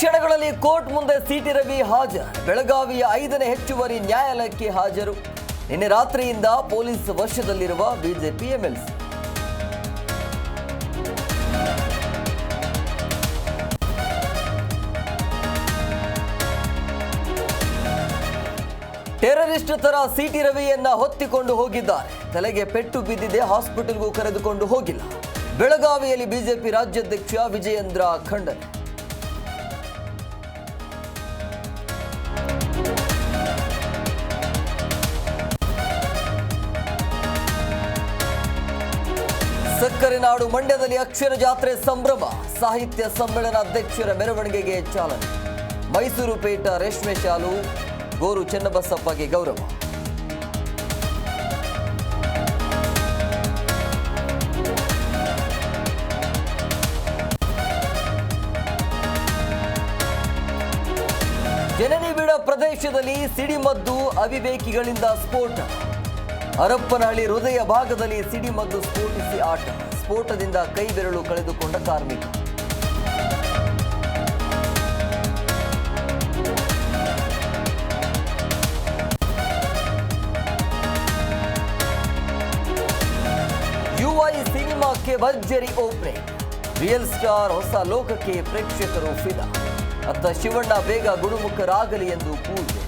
ಕ್ಷಣಗಳಲ್ಲಿ ಕೋರ್ಟ್ ಮುಂದೆ ಸಿಟಿ ರವಿ ಹಾಜರು. ಬೆಳಗಾವಿಯ 5ನೇ ಹೆಚ್ಚುವರಿ ನ್ಯಾಯಾಲಯಕ್ಕೆ ಹಾಜರು. ನಿನ್ನೆ ರಾತ್ರಿಯಿಂದ ಪೊಲೀಸ್ ವಶದಲ್ಲಿರುವ ಬಿಜೆಪಿ ಎಂಎಲ್ಸಿ. ಟೆರರಿಸ್ಟ್ ತರ ಸಿಟಿ ರವಿಯನ್ನ ಹೊತ್ತಿಕೊಂಡು ಹೋಗಿದ್ದಾರೆ. ತಲೆಗೆ ಪೆಟ್ಟು ಬಿದ್ದಿದೆ, ಹಾಸ್ಪಿಟಲ್ಗೂ ಕರೆದುಕೊಂಡು ಹೋಗಿಲ್ಲ. ಬೆಳಗಾವಿಯಲ್ಲಿ ಬಿಜೆಪಿ ರಾಜ್ಯಾಧ್ಯಕ್ಷ ವಿಜಯೇಂದ್ರ ಖಂಡನೆ. ಸಕ್ಕರೆ ನಾಡು ಮಂಡ್ಯದಲ್ಲಿ ಅಕ್ಷರ ಜಾತ್ರೆ ಸಂಭ್ರಮ. ಸಾಹಿತ್ಯ ಸಮ್ಮೇಳನ ಅಧ್ಯಕ್ಷರ ಮೆರವಣಿಗೆಗೆ ಚಾಲನೆ. ಮೈಸೂರು ಪೇಟ ರೇಷ್ಮೆ ಶಾಲು ಗೋರು ಚೆನ್ನಬಸಪ್ಪಗೆ ಗೌರವ. ಜನನಿಬಿಡ ಪ್ರದೇಶದಲ್ಲಿ ಸಿಡಿಮದ್ದು ಅವಿವೇಕಿಗಳಿಂದ ಸ್ಫೋಟ. ಹರಪ್ಪನಹಳ್ಳಿ ಹೃದಯ ಭಾಗದಲ್ಲಿ ಸಿಡಿಮದ್ದು ಸ್ಫೋಟಿಸಿ ಆಟ. ಸ್ಫೋಟದಿಂದ ಕೈ ಬೆರಳು ಕಳೆದುಕೊಂಡ ಕಾರ್ಮಿಕ. ಯುಐ ಸಿನಿಮಾಕ್ಕೆ ಭರ್ಜರಿ ಓಪನಿಂಗ್. ರಿಯಲ್ ಸ್ಟಾರ್ ಹೊಸ ಲೋಕಕ್ಕೆ ಪ್ರೇಕ್ಷಕರು ಫಿದಾ. ಅತ್ತ ಶಿವಣ್ಣ ಬೇಗ ಗುಣಮುಖರಾಗಲಿ ಎಂದು ಪೂಜೆ.